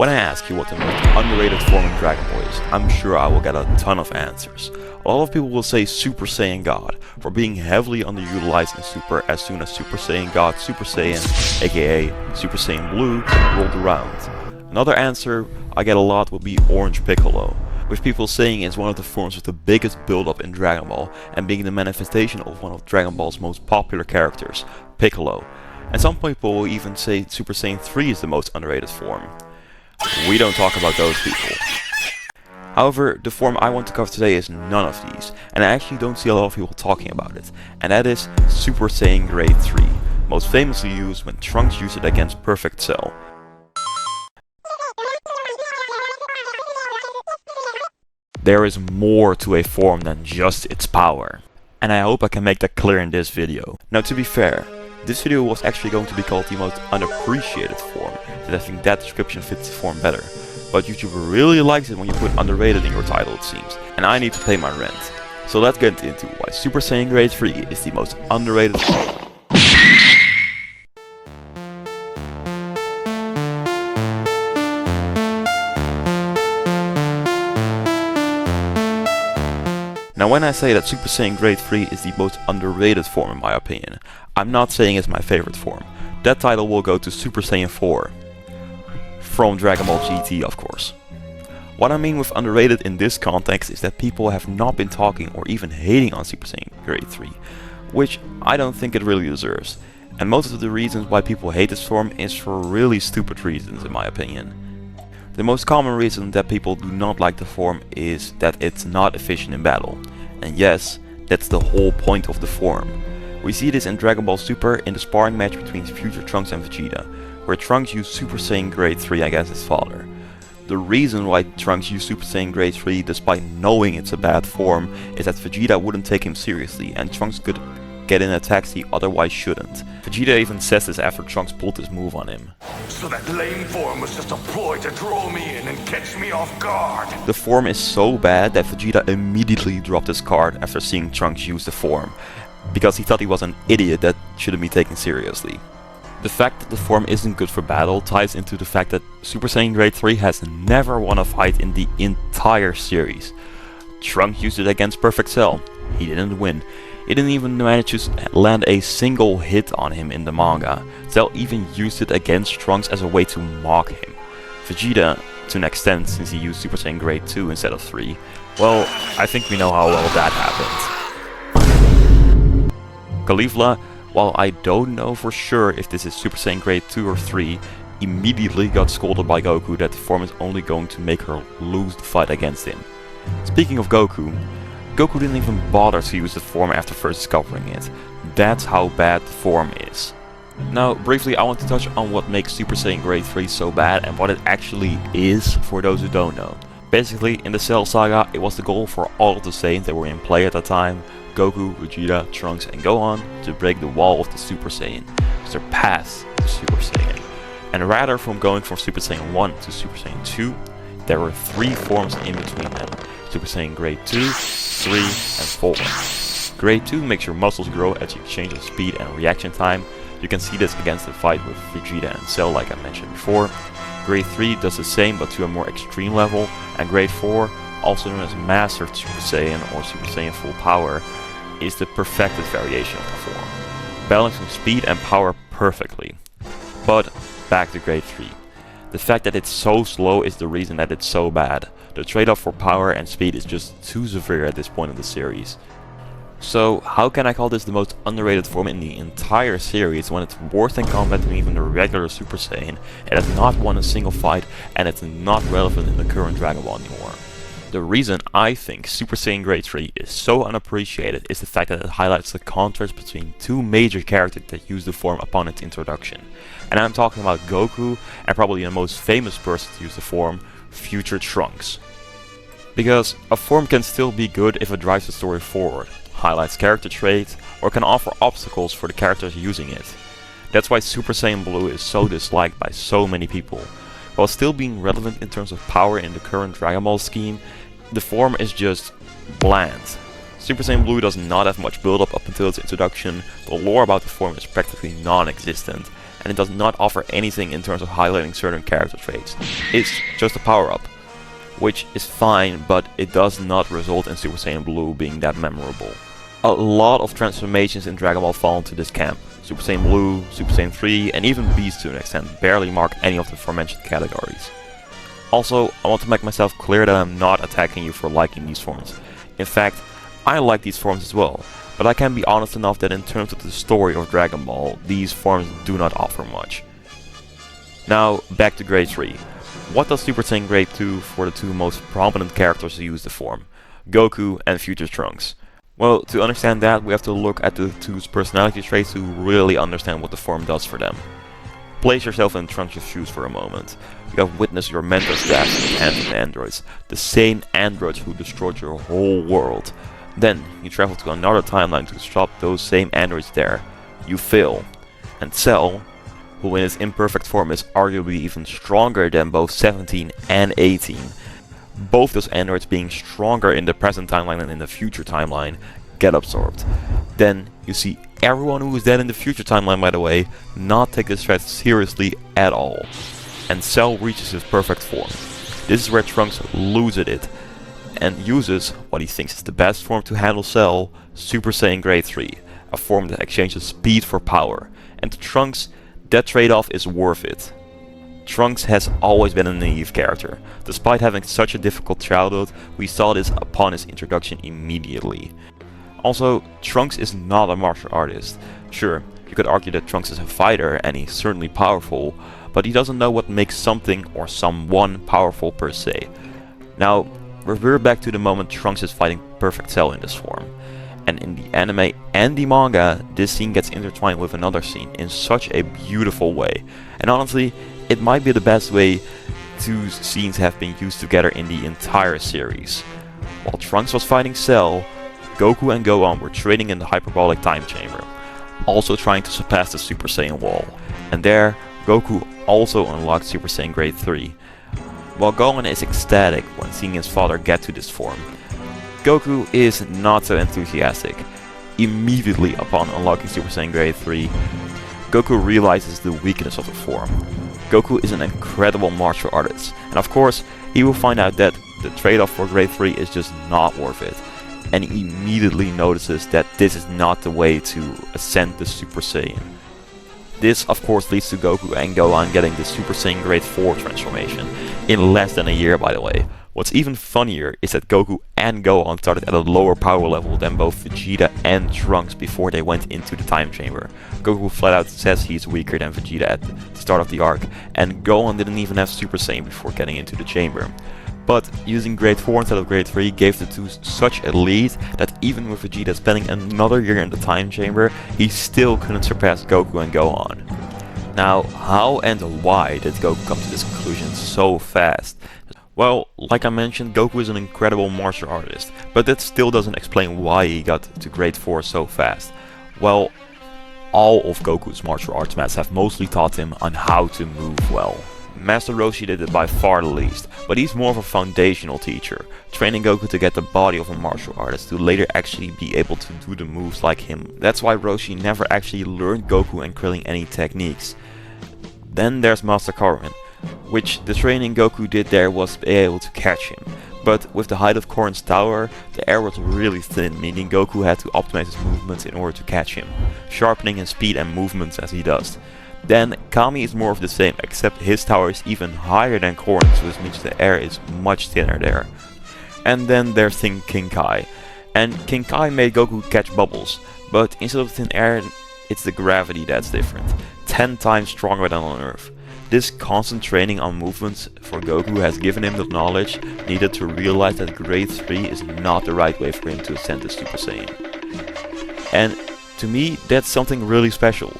When I ask you what the most underrated form in Dragon Ball is, I'm sure I will get a ton of answers. A lot of people will say Super Saiyan God, for being heavily underutilized in Super as soon as Super Saiyan God Super Saiyan, aka Super Saiyan Blue, rolled around. Another answer I get a lot would be Orange Piccolo, with people saying it's one of the forms with the biggest build-up in Dragon Ball and being the manifestation of one of Dragon Ball's most popular characters, Piccolo. And some people will even say Super Saiyan 3 is the most underrated form. We don't talk about those people. However, the form I want to cover today is none of these, and I actually don't see a lot of people talking about it, and that is Super Saiyan Grade 3, most famously used when Trunks used it against Perfect Cell. There is more to a form than just its power, and I hope I can make that clear in this video. Now, to be fair, this video was actually going to be called the most unappreciated form, so I think that description fits the form better. But YouTube really likes it when you put underrated in your title, it seems, and I need to pay my rent. So let's get into why Super Saiyan Grade 3 is the most underrated form. Now, when I say that Super Saiyan Grade 3 is the most underrated form in my opinion, I'm not saying it's my favorite form. That title will go to Super Saiyan 4. From Dragon Ball GT, of course. What I mean with underrated in this context is that people have not been talking or even hating on Super Saiyan Grade 3, which I don't think it really deserves. And most of the reasons why people hate this form is for really stupid reasons in my opinion. The most common reason that people do not like the form is that it's not efficient in battle. And yes, that's the whole point of the form. We see this in DragonBallSuper in the sparring match between FutureTrunks and Vegeta, where Trunks used Super Saiyan Grade 3 against his father. The reason why Trunks used Super Saiyan Grade 3 despite knowing it's a bad form is that Vegeta wouldn't take him seriously and Trunks could get in attacks he otherwise shouldn't. Vegeta even says this after Trunks pulled this move on him. So that lame form was just a ploy to draw me in and catch me off guard. The form is so bad that Vegeta immediately dropped his card after seeing Trunks use the form, because he thought he was an idiot that shouldn't be taken seriously. The fact that the form isn't good for battle ties into the fact that Super Saiyan Grade 3 has never won a fight in the entire series. Trunks used it against Perfect Cell. He didn't win. He didn't even manage to land a single hit on him in the manga. Cell even used it against Trunks as a way to mock him. Vegeta, to an extent since he used Super Saiyan Grade 2 instead of 3, well, I think we know how well that happened. Caulifla, while I don't know for sure if this is Super Saiyan Grade 2 or 3, immediately got scolded by Goku that the form is only going to make her lose the fight against him. Speaking of Goku, Goku didn't even bother to use the form after first discovering it. That's how bad the form is. Now, briefly, I want to touch on what makes Super Saiyan Grade 3 so bad and what it actually is for those who don't know. Basically, in the Cellsaga, it was the goal for all of the Saiyans that were in play at the time, Goku, Vegeta, Trunks and Gohan, to break the wall of the Super Saiyan, surpass the Super Saiyan. And rather from going from Super Saiyan 1 to Super Saiyan 2, there were 3 forms in between them. Super Saiyan Grade 2, 3 and 4. Grade 2 makes your muscles grow as you change the speed and reaction time. You can see this against the fight with Vegeta and Cell like I mentioned before. Grade 3 does the same but to a more extreme level, and Grade 4, also known as Master Super Saiyan or Super Saiyan Full Power, is the perfected variation of the form, balancing speed and power perfectly. But back to Grade 3. The fact that it's so slow is the reason that it's so bad. The trade-off for power and speed is just too severe at this point in the series. So how can I call this the most underrated form in the entire series when it's worse in combat than even the regular Super Saiyan, it has not won a single fight, and it's not relevant in the current Dragon Ball anymore? The reason I think Super Saiyan Grade 3 is so unappreciated is the fact that it highlights the contrast between 2 major characters that use the form upon its introduction. And I'm talking about Goku and probably the most famous person to use the form, FutureTrunks. Because a form can still be good if it drives the story forward, highlights character traits, or can offer obstacles for the characters using it. That's why Super Saiyan Blue is so disliked by so many people. While still being relevant in terms of power in the current Dragon Ball scheme, the form is just bland. Super Saiyan Blue does not have much build up until its introduction, the lore about the form is practically non-existent, and it does not offer anything in terms of highlighting certain character traits. It's just a power-up, which is fine, but it does not result in Super Saiyan Blue being that memorable. A lot of transformations in Dragon Ball fall into this camp. Super Saiyan Blue, Super Saiyan 3, and even Beast to an extent barely mark any of the aforementioned categories. Also, I want to make myself clear that I'm not attacking you for liking these forms. In fact, I like these forms as well, but I can be honest enough that in terms of the story of Dragon Ball, these forms do not offer much. Now, back to Grade 3. What does Super Saiyan Grade do for the two most prominent characters who use the form? Goku and FutureTrunks. Well, to understand that, we have to look at the two's personality traits to really understand what the form does for them. Place yourself in Trunks' shoes for a moment. You have witnessed your mentor stabs in the hands of androids, the same androids who destroyed your whole world. Then, you travel to another timeline to stop those same androids there. You fail. And Cell, who in his imperfect form is arguably even stronger than both 17 and 18, both those androids being stronger in the present timeline than in the future timeline, get absorbed. Then you see everyone who is dead in the future timeline, by the way, not take this threat seriously at all. And Cell reaches his perfect form. This is where Trunks loses it and uses what he thinks is the best form to handle Cell, Super Saiyan Grade 3, a form that exchanges speed for power. And to Trunks, that trade-off is worth it. Trunks has always been a naive character. Despite having such a difficult childhood, we saw this upon his introduction immediately. Also, Trunks is not a martial artist. Sure, you could argue that Trunks is a fighter and he's certainly powerful, but he doesn't know what makes something or someone powerful per se. Now, revert back to the moment Trunks is fighting Perfect Cell in this form. And in the anime and the manga, this scene gets intertwined with another scene in such a beautiful way. And honestly, it might be the best way two scenes have been used together in the entire series. While Trunks was fighting Cell, Goku and Gohan were training in the hyperbolic time chamber, also trying to surpass the Super Saiyan wall. And there, Goku also unlocked Super Saiyan Grade 3. While Gohan is ecstatic when seeing his father get to this form, Goku is not so enthusiastic. Immediately upon unlocking Super Saiyan Grade 3, Goku realizes the weakness of the form. Goku is an incredible martial artist, and of course, he will find out that the trade-off for Grade 3 is just not worth it. And he immediately notices that this is not the way to ascend the Super Saiyan. This of course leads to Goku and Gohan getting the Super Saiyan Grade 4 transformation, in less than a year by the way. What's even funnier is that Goku and Gohan started at a lower power level than both Vegeta and Trunks before they went into the time chamber. Goku flat out says he's weaker than Vegeta at the start of the arc, and Gohan didn't even have Super Saiyan before getting into the chamber. But using Grade 4 instead of Grade 3 gave the two such a lead that even with Vegeta spending another year in the time chamber, he still couldn't surpass Goku and Gohan. Now, how and why did Goku come to this conclusion so fast? Well, like I mentioned, Goku is an incredible martial artist, but that still doesn't explain why he got to Grade 4 so fast. Well, all of Goku's martial arts masters have mostly taught him on how to move well. Master Roshi did it by far the least, but he's more of a foundational teacher, training Goku to get the body of a martial artist to later actually be able to do the moves like him. That's why Roshi never actually learned Goku and Krillin any techniques. Then there's Master Corrin, which the training Goku did there was be able to catch him. But with the height of Corrin's tower, the air was really thin, meaning Goku had to optimize his movements in order to catch him, sharpening his speed and movements as he does. Then Kami is more of the same, except his tower is even higher than Corrin's, which means the air is much thinner there. And then there's King Kai. And King Kai made Goku catch bubbles, but instead of thin air, it's the gravity that's different, 10 times stronger than on Earth. This constant training on movements for Goku has given him the knowledge needed to realize that Grade 3 is not the right way for him to ascend to Super Saiyan. And to me, that's something really special.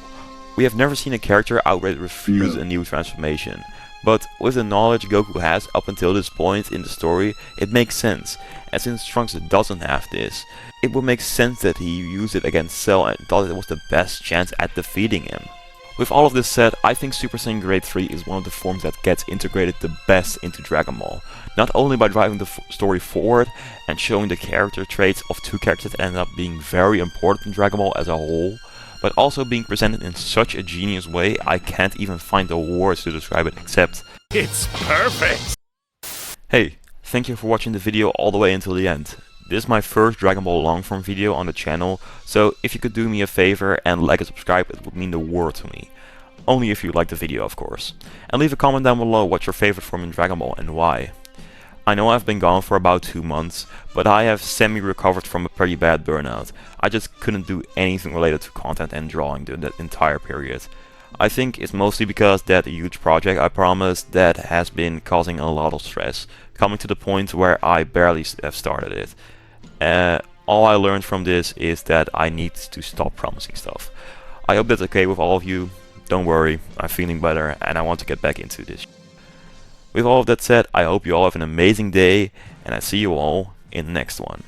We have never seen a character outright refuse a new transformation, but with the knowledge Goku has up until this point in the story, it makes sense, and since Trunks doesn't have this, it would make sense that he used it against Cell and thought it was the best chance at defeating him. With all of this said, I think Super Saiyan Grade 3 is one of the forms that gets integrated the best into Dragon Ball, not only by driving the story forward and showing the character traits of two characters that end up being very important in Dragon Ball as a whole, but also being presented in such a genius way, I can't even find the words to describe it except It's perfect! hey, thank you for watching the video all the way until the end. This is my first Dragon Ball long form video on the channel, so if you could do me a favor and like and subscribe, it would mean the world to me. Only if you like the video, of course. And leave a comment down below what's your favorite form in Dragon Ball and why. I know I've been gone for about 2 months, but I have semi-recovered from a pretty bad burnout. I just couldn't do anything related to content and drawing during that entire period. I think it's mostly because that huge project I promised that has been causing a lot of stress, coming to the point where I barely have started it. All I learned from this is that I need to stop promising stuff. I hope that's okay with all of you. Don't worry, I'm feeling better and I want to get back into this. With all of that said, I hope you all have an amazing day and I see you all in the next one.